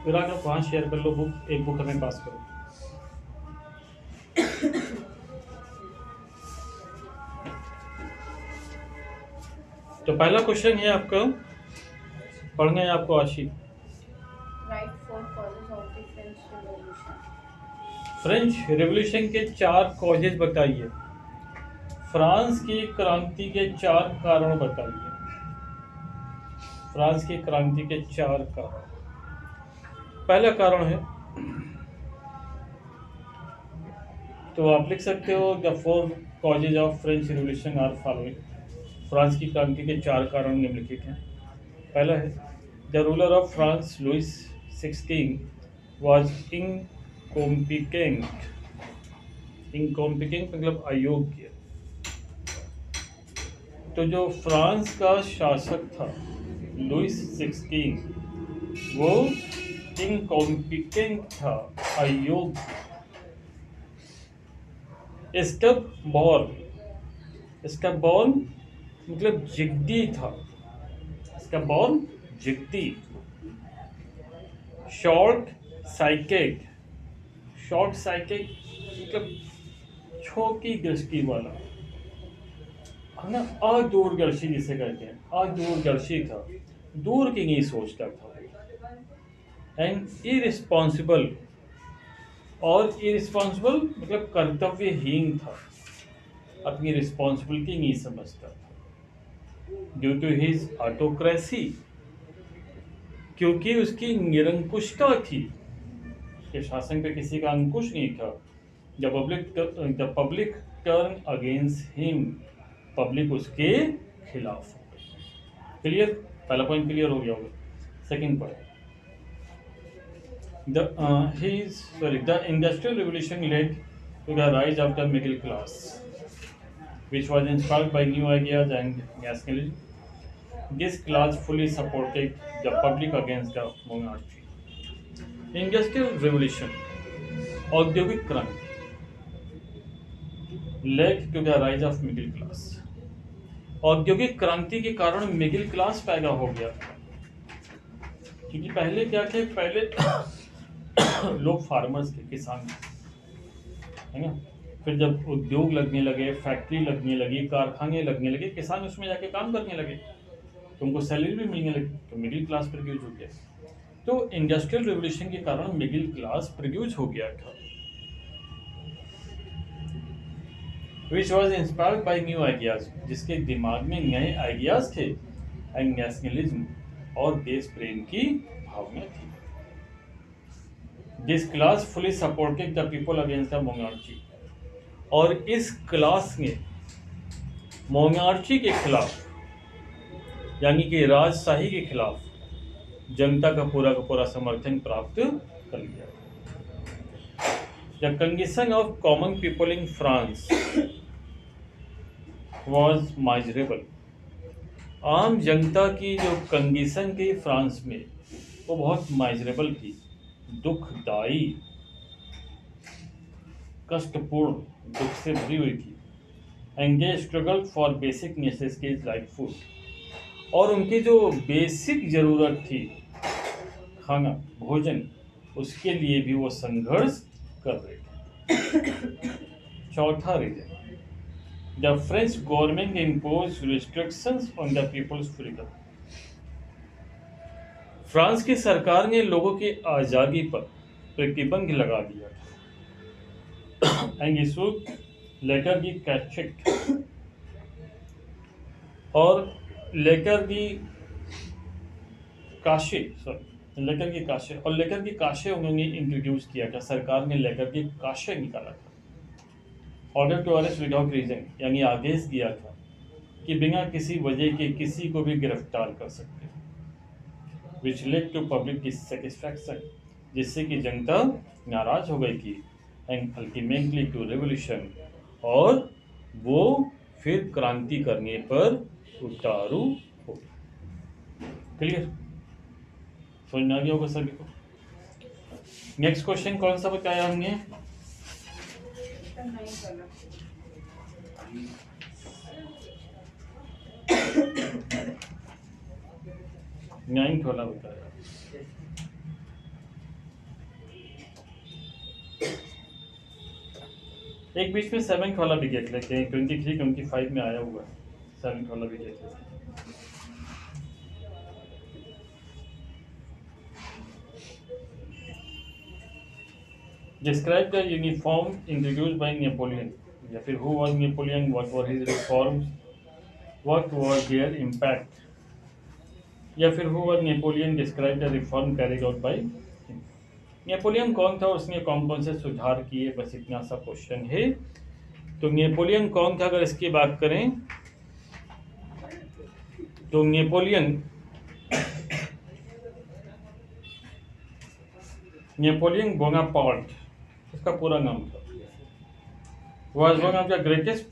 फिर आप वहाँ शेयर कर लो बुक, एक बुक हमें पास करो। तो पहला क्वेश्चन है आपका, पढ़ना है आपको आशी। Write four causes of the French Revolution. French revolution के 4 कॉजेज बताइए। फ्रांस की क्रांति के 4 कारण बताइए। फ्रांस की क्रांति के 4 कारण। पहला कारण है, तो आप लिख सकते हो the 4 causes of French revolution are following. France की क्रांति के 4 कारण निम्नलिखित हैं। पहला है, the ruler of France Louis 16 was incompetent. Incompetent मतलब अयोग्य। तो जो फ्रांस का शासक था लुइस 16, वो इनकॉम्पिटेंट था, अयोग्य। स्टब बॉर्न मतलब जिद्दी था। स्टब बॉर्न जिद्दी। Short psychic. शॉर्ट साइकिक मतलब छोटी दृष्टि वाला, है ना। अदूरदर्शी जिसे कहते हैं, अदूरदर्शी था, दूर की नहीं सोचता था। एंड इरिस्पॉन्सिबल, और इरिस्पॉन्सिबल मतलब कर्तव्यहीन था, अपनी रिस्पॉन्सिबिलिटी नहीं समझता था। ड्यू टू हिज ऑटोक्रेसी, क्योंकि उसकी निरंकुशता थी, उसके शासन पे किसी का अंकुश नहीं था। The public turn against him, public उसके खिलाफ हो गई। क्लियर, पहला पॉइंट क्लियर हो गया होगा। Second point, the industrial revolution led to the rise of the middle class, which was inspired by new ideas and nationalism. This class fully supported the public against the monarchy. Industrial revolution, औद्योगिक क्रांति, led to the rise of middle class. औद्योगिक क्रांति के कारण middle class पैदा हो गया। क्योंकि पहले क्या थे, पहले लोग फार्मर्स थे, किसान थे, है ना। फिर जब उद्योग लगने लगे, फैक्ट्री लगने लगी, कारखाने लगने लगे, किसान उसमें जाके काम करने लगे, तो उनको सैलरी भी मिलने लगी, तो मिडिल क्लास प्रोड्यूस हो गया। तो इंडस्ट्रियल रेवोल्यूशन के कारण मिडिल क्लास प्रोड्यूस हो गया था, which was inspired by new ideas, जिसके दिमाग में नए आइडियाज थे, एंड नेशनलिज्म, और देश प्रेम की भावना थी। This class fully supported the people against the monarchy, और इस क्लास ने मोनार्ची के खिलाफ, यानी कि राजशाही के खिलाफ, जनता का पूरा समर्थन प्राप्त कर लिया। The condition of common people in France was miserable. आम जनता की जो कंडीशन थी फ्रांस में, वो बहुत माइजरेबल थी, दुखदाई, कष्टपूर्ण, दुख से भरी हुई थी। And they struggle for basic necessities like food, और उनकी जो बेसिक जरूरत थी, खाना, भोजन, उसके लिए भी वो संघर्ष कर रहे थे। चौथा reason, the French government impose restrictions on the people's freedom. France की सरकार ने लोगों की आज़ादी पर प्रतिबंध लगा दिया था। एंड इशूड लेटर दी कैचेट, और लेटर दी काशे, सॉरी, लेटर की काशे, और लेटर की काशे उन्होंने इंट्रोड्यूस किया था, सरकार ने लेटर की काशे निकाला था। Order to arrest without reason, यानी आदेश दिया था कि बिना किसी वजह के किसी को भी गिरफ्तार कर सकते हैं। Which led to public dissatisfaction, जिससे कि जनता नाराज हो गई थी। एंड अल्टीमेटली टू रेवोल्यूशन, और वो फिर क्रांति करने पर उतारू हो गई। क्लियर, समझ में आ गया होगा सभी को। नेक्स्ट क्वेश्चन कौन सा बताया हमने? नहीं करना। नाइन्थ वाला बताया। एक बीच में 7th वाला भी देख लेते हैं, 23-25 में आया हुआ है, 7th वाला भी देख लेते हैं। Describe the uniform introduced by Napoleon, या फिर who was Napoleon, what were his reforms, what was their impact, या फिर who was Napoleon, describe the reform carried out by him. Napoleon कौन था, उसने कौन कौन से सुधार किए, बस इतना सा क्वेश्चन है। तो नेपोलियन कौन था, अगर इसकी बात करें तो नेपोलियन बोनापार्ट इसका पूरा नाम था। Was one of the greatest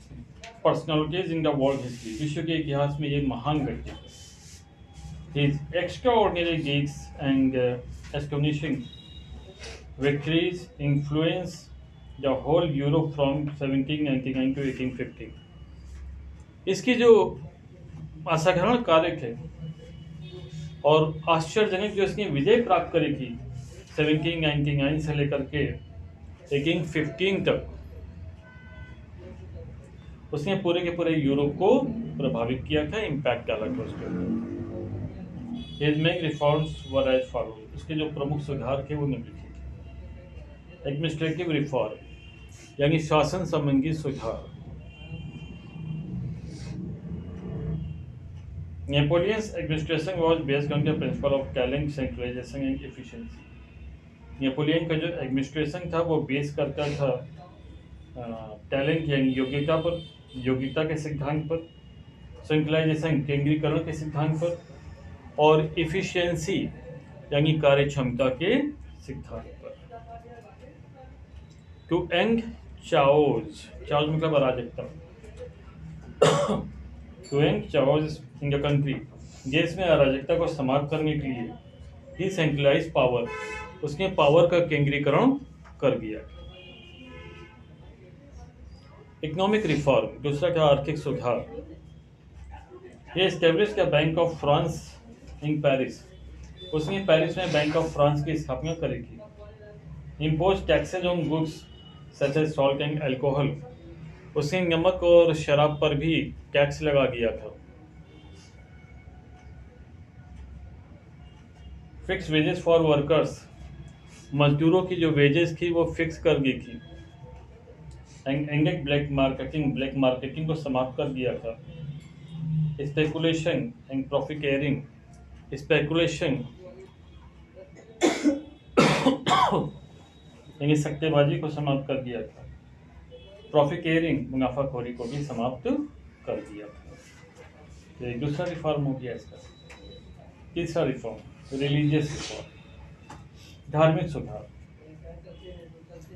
personalities in the world history, विश्व के इतिहास में ये महान व्यक्ति थे। His extraordinary deeds and astonishing victories influenced the whole Europe from 1799 to 1815. इसकी जो असाधारण कार्य थे और आश्चर्यजनक जो इसने विजय प्राप्त करी थी 1799 से लेकर के 1815 तक, उसने पूरे के पूरे यूरोप को प्रभावित किया था, इम्पैक्ट डाला था उसके ऊपर। His main reforms were as follows. उसके जो प्रमुख सुधार थे वो निम्नलिखित थे। एडमिनिस्ट्रेटिव रिफॉर्म यानी शासन संबंधी सुधार। Napoleon's administration was based on the principle of talent, centralization and efficiency. Napoleon का जो एडमिनिस्ट्रेशन था वो बेस करता था टैलेंट यानी योग्यता पर, योग्यता के सिद्धांत पर, सेंट्रलाइजेशन केंद्रीकरण के सिद्धांत पर, और एफिशिएंसी यानी कार्यक्षमता के सिद्धांत पर। टू एंड चाओज, चाओज मतलब अराजकता। To end chaos in the country, देश में अराजकता को समाप्त करने के लिए ही सेंट्रलाइज पावर, उसने पावर का केंद्रीकरण कर दिया। इकोनॉमिक रिफॉर्म, दूसरा था आर्थिक सुधार। ये establish the bank of France in Paris, उसने पेरिस में बैंक ऑफ फ्रांस की स्थापना करी थी। Impose taxes on goods such as salt and alcohol, उसने नमक और शराब पर भी टैक्स लगा दिया था। फिक्स वेजेस फॉर वर्कर्स, मजदूरों की जो वेजेस थी वो फिक्स कर दी थी। Ended black marketing, black marketing को समाप्त कर दिया था। स्पेकुलेशन एंड प्रॉफिटेरिंग, स्पेकुलेशन यानी सट्टेबाजी को समाप्त कर दिया था। प्रॉफिटेरिंग मुनाफाखोरी को भी समाप्त कर दिया था। तो एक दूसरा रिफॉर्म हो गया इसका। तीसरा रिफॉर्म रिलीजियस रिफॉर्म, धार्मिक सुधार।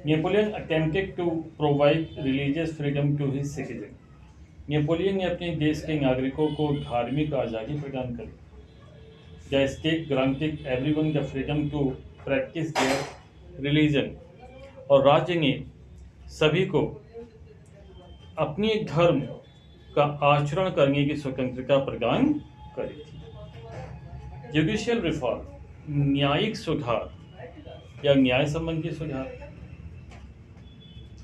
Napoleon attempted to provide religious freedom to his citizen, Napoleon ने अपने देश के नागरिकों को धार्मिक आज़ादी प्रदान करी। The state granted everyone the freedom to practice their religion, और राज्य ने सभी को अपने धर्म का आचरण करने की स्वतंत्रता प्रदान करी थी। जुडिशियल रिफॉर्म, न्यायिक सुधार या न्याय संबंधी सुधार।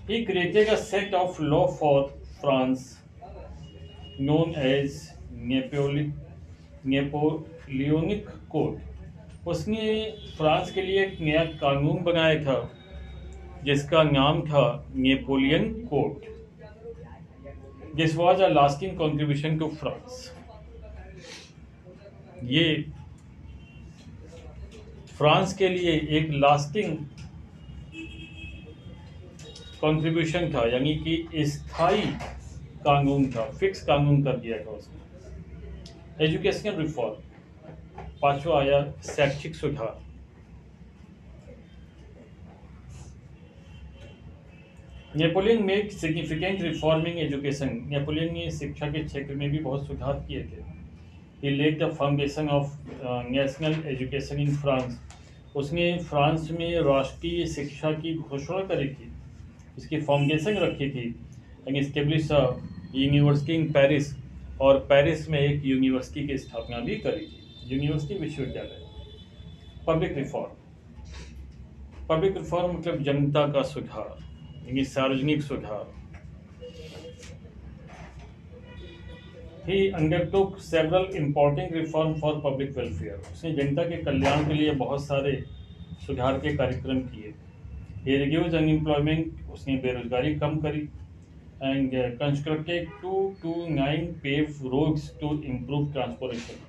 He created a set of law for France known as Napoleonic Code, उसने फ्रांस के लिए एक नया कानून बनाया था जिसका नाम था Napoleon code. This was a lasting contribution to France, ये फ्रांस के लिए एक लास्टिंग कंट्रीब्यूशन था, यानी कि स्थायी कानून था, फिक्स कानून कर दिया था उसने। एजुकेशनल रिफॉर्म, पांचवा आया शैक्षिक सुधार। Napoleon made significant reform in education, Napoleon ने शिक्षा के क्षेत्र में भी बहुत सुधार किए थे। He led the foundation of national education in France, उसने फ्रांस में राष्ट्रीय शिक्षा की घोषणा करी थी, इसकी फाउंडेशन रखी थी। And establish university in Paris, और पेरिस में एक यूनिवर्सिटी की स्थापना भी करी थी, यूनिवर्सिटी विश्वविद्यालय। पब्लिक रिफॉर्म, पब्लिक रिफॉर्म मतलब जनता का सुधार यानी सार्वजनिक सुधार। He undertook several important reform for public welfare. उसने जनता के कल्याण के लिए बहुत सारे सुधार के कार्यक्रम किए। ही रिड्यूस अनएम्प्लॉयमेंट, उसने बेरोजगारी कम करी। And constructed 229 pave roads to improve transportation.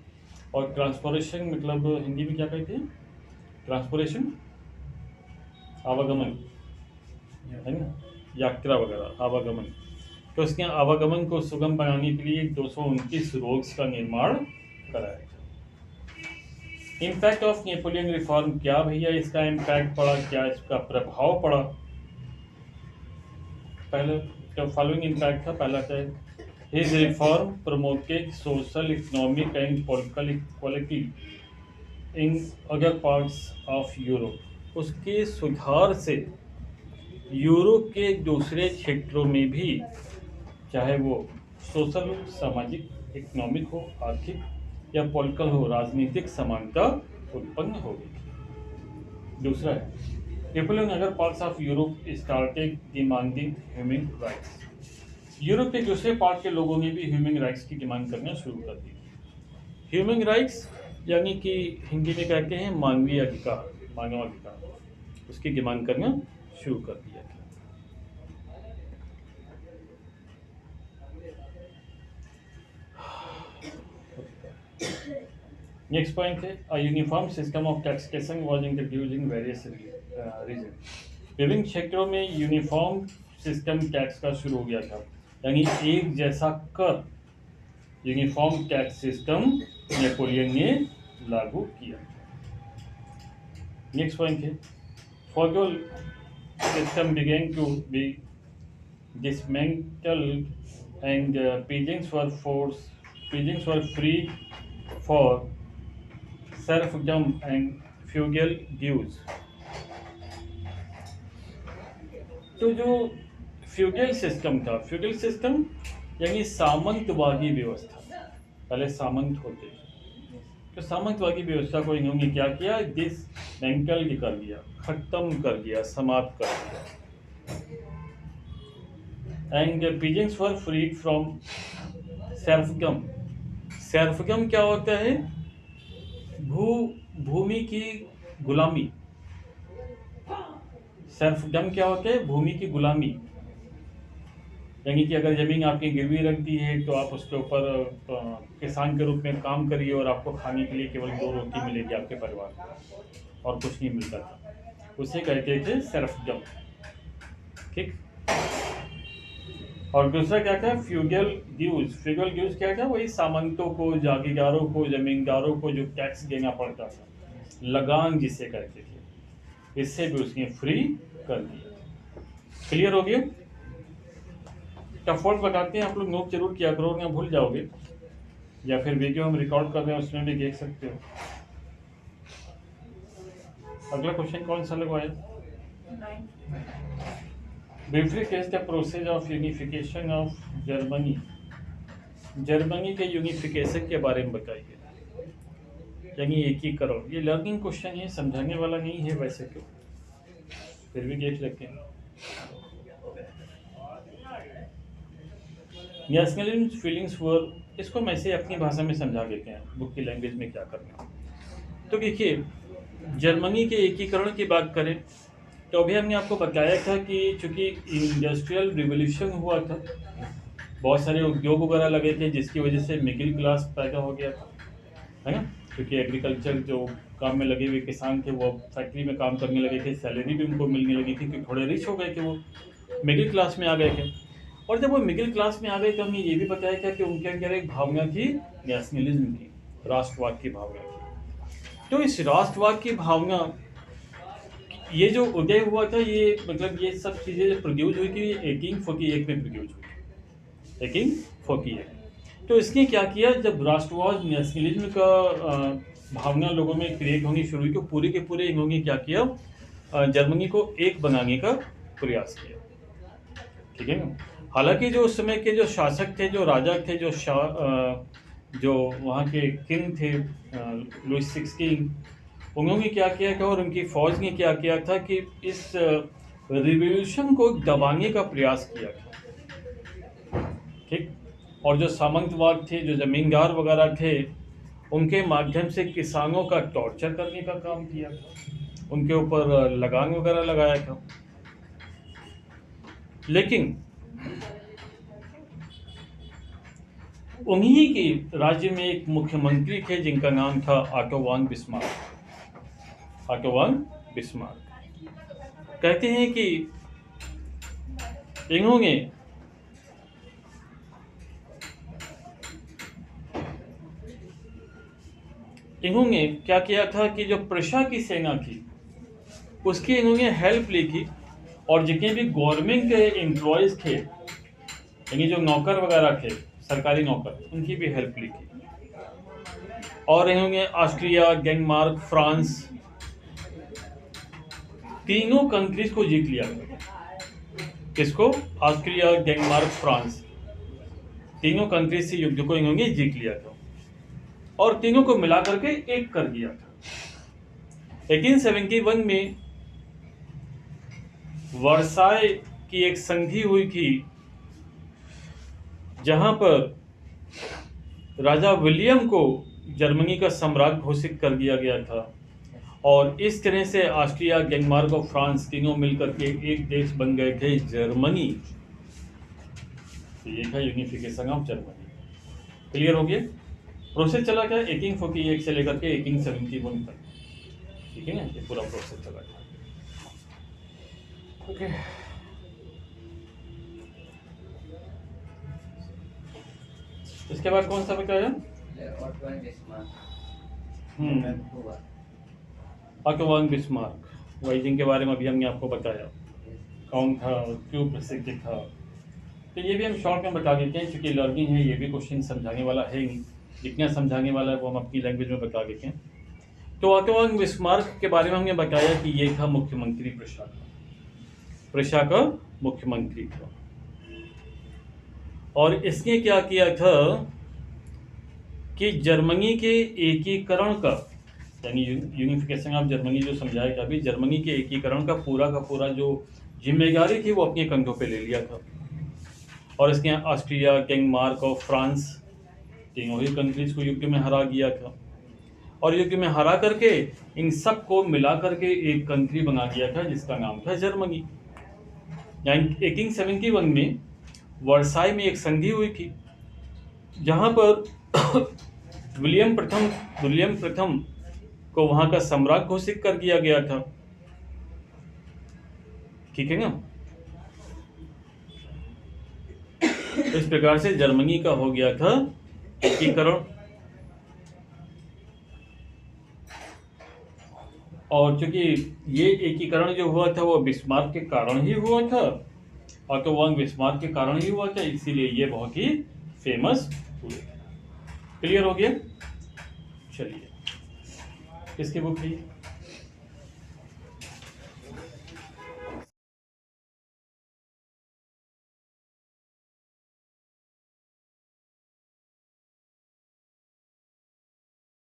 और ट्रांसपोर्टेशन मतलब हिंदी में क्या कहते हैं? ट्रांसपोर्टेशन आवागमन है ना, यात्रा वगैरह, आवागमन। तो उसके आवागमन को सुगम बनाने के लिए 229 रोड्स का निर्माण कराया। इम्पैक्ट ऑफ नेपोलियन रिफॉर्म, क्या भैया इसका इम्पैक्ट पड़ा, क्या इसका प्रभाव पड़ा? पहले जो फॉलोइंग इम्पैक्ट था, पहला क्या है? His reform promoted social, economic and political equality in other parts of Europe. उसके सुधार से यूरोप के दूसरे क्षेत्रों में भी, चाहे वो सोशल हो, सामाजिक, इकोनॉमिक हो, आर्थिक या पॉलिटिकल हो, राजनीतिक समानता उत्पन्न होगी। दूसरा है, people in other parts of Europe started demanding human rights. Europe के दूसरे पार्ट के लोगों ने भी ह्यूमन राइट्स की डिमांड करना शुरू कर दी। ह्यूमन राइट्स यानी कि हिंदी में कहते हैं मानवीय अधिकार, मानवाधिकार, उसकी डिमांड करना शुरू कर दिया था। नेक्स्ट पॉइंट है, a uniform system of taxation was introduced in various region. विभिन्न क्षेत्रों में यूनिफॉर्म सिस्टम टैक्स का शुरू हो गया था, यानी एक जैसा कर, यूनिफॉर्म टैक्स सिस्टम नेपोलियन ने लागू किया। नेक्स्ट पॉइंट है, feudal system began to be dismantled and peasants were free for serfdom and feudal dues। तो जो फ्यूडल सिस्टम था, फ्यूडल सिस्टम यानी सामंतवादी व्यवस्था, पहले सामंत होते थे, तो सामंतवादी व्यवस्था को इन्होंने क्या किया? डिसमेंटल कर दिया, खत्म कर दिया, समाप्त कर दिया। And peasants were freed from serfdom. Serfdom क्या होता है? भूमि की गुलामी। सर्फडम क्या होता है? भूमि की गुलामी, यानी कि अगर जमीन आपकी गिरवी रख दी है तो आप उसके ऊपर किसान के रूप में काम करिए और आपको खाने के लिए केवल 2 रोटी मिलेगी आपके परिवार को, और कुछ नहीं मिलता था। उसे कहते थे सर्फडम, ठीक। और दूसरा क्या था? Feudal dues. फ्यूडल ड्यूज क्या था? वही सामंतों को, जागीरदारों को, जमींदारों को जो टैक्स देना पड़ता था, लगान जिसे कहते थे, इससे भी उसने फ्री कर दिया। क्लियर हो गया? टफवर्ड बताते हैं, आप लोग नोट जरूर किया करो, ना भूल जाओगे, या फिर वीडियो हम रिकॉर्ड कर रहे हैं उसमें भी देख सकते हो। अगला क्वेश्चन कौन सा लगवाया? Briefly case the process of unification of Germany. Germany के यूनिफिकेशन के बारे में बताइए, यानी एकीकरण। ये लर्निंग क्वेश्चन है, समझाने वाला नहीं है वैसे तो, फिर भी देख लेते हैं। नेशनलिज्म फीलिंग्स वर, इसको मैं से अपनी भाषा में समझा देते हैं, बुक की लैंग्वेज में क्या करना। तो देखिए, जर्मनी के एकीकरण की बात करें तो अभी हमने आपको बताया था कि चूँकि इंडस्ट्रियल रिवोल्यूशन हुआ था, बहुत सारे उद्योग वगैरह लगे थे, जिसकी वजह से मिडिल क्लास पैदा हो गया था, है ना। क्योंकि एग्रीकल्चर जो काम में लगे हुए किसान थे वो फैक्ट्री में काम करने लगे थे, सैलरी भी उनको मिलने लगी थी, क्योंकि थोड़े रिच हो गए थे, वो मिडिल क्लास में आ गए थे। और जब वो मिडिल क्लास में आ गए तो हमने ये भी बताया था कि उनके अंदर एक भावना थी, नेशनलिज्म की, राष्ट्रवाद की भावना थी। तो इस राष्ट्रवाद की भावना, ये जो उदय हुआ था, ये मतलब ये सब चीज़ें जो प्रोड्यूस हुई थी 1848 में प्रोड्यूस हुई, 1848। तो इसने क्या किया, जब राष्ट्रवाद, नेशनलिज्म का भावना लोगों में क्रिएट होनी शुरू हुई, तो पूरे के पूरे इन्होंने क्या किया, जर्मनी को एक बनाने का प्रयास किया, ठीक है ना। हालांकि जो उस समय के जो शासक थे, जो राजा थे, जो वहाँ के किंग थे, लुइस 16, उन्होंने क्या किया था और उनकी फौज ने क्या किया था कि इस रिवॉल्यूशन को दबाने का प्रयास किया था, ठीक। और जो सामंतवाद थे, जो जमींदार वगैरह थे, उनके माध्यम से किसानों का टॉर्चर करने का काम किया था, उनके ऊपर लगान वगैरह लगाया था। लेकिन उन्हीं के राज्य में एक मुख्यमंत्री थे जिनका नाम था Otto von Bismarck. Otto von Bismarck कहते हैं कि इन्होंने क्या किया था कि जो प्रशा की सेना थी उसकी इन्होंने हेल्प ली थी, और जितने भी गवर्नमेंट के एम्प्लॉयज थे, यानी जो नौकर वगैरह थे, सरकारी नौकर, उनकी भी हेल्प ली थी। और इन्होंने ऑस्ट्रिया, डेनमार्क, फ्रांस, तीनों कंट्रीज को जीत लिया था। किसको? ऑस्ट्रिया, डेनमार्क, फ्रांस, तीनों कंट्रीज से युद्ध को इन्होंने जीत लिया था और तीनों को मिला करके एक कर दिया था। 1871 में वर्साय की एक संधि हुई थी जहां पर राजा विलियम को जर्मनी का सम्राट घोषित कर दिया गया था, और इस तरह से ऑस्ट्रिया, डेनमार्क और फ्रांस तीनों मिलकर के एक देश बन गए थे, जर्मनी। तो ये था यूनिफिकेशन ऑफ जर्मनी। क्लियर हो गया? प्रोसेस चला गया 1848 से लेकर के 1871 तक, ठीक है ना? ये पूरा प्रोसेस चला गया। ओके, इसके बाद कौन सा बताया? ऑटो वॉन बिस्मार्क, वही जिनके बारे में अभी हमने आपको बताया, कौन था, क्यों प्रसिद्ध था। तो ये भी हम शॉर्ट में बता देते हैं, क्योंकि लर्निंग है, ये भी क्वेश्चन समझाने वाला है नहीं, जितना समझाने वाला है वो हम अपनी लैंग्वेज में बता देते हैं। तो ऑटो वॉन बिस्मार्क के बारे में हमने बताया कि ये था मुख्यमंत्री प्रशा का मुख्यमंत्री था, और इसने क्या किया था कि जर्मनी के एकीकरण का, यानी यूनिफिकेशन ऑफ जर्मनी जो समझाया था अभी, जर्मनी के एकीकरण का पूरा जो जिम्मेदारी थी वो अपने कंधों पे ले लिया था। और इसने ऑस्ट्रिया, डेनमार्क और फ्रांस तीनों ही कंट्रीज को युद्ध में हरा दिया था, और युद्ध में हरा करके इन सब को मिला करके एक कंट्री बना दिया था जिसका नाम था जर्मनी। 1871 में वर्साई में एक संधि हुई थी जहां पर विलियम प्रथम को वहां का सम्राट घोषित कर दिया गया था, ठीक है ना? इस प्रकार से जर्मनी का हो गया था एकीकरण, और चूंकि ये एकीकरण जो हुआ था वो बिस्मार्क के कारण ही हुआ था, ऑटो वॉन बिस्मार्क के कारण ही हुआ था, इसीलिए ये बहुत ही फेमस हुए। क्लियर हो गया? चलिए, किसकी बुक है?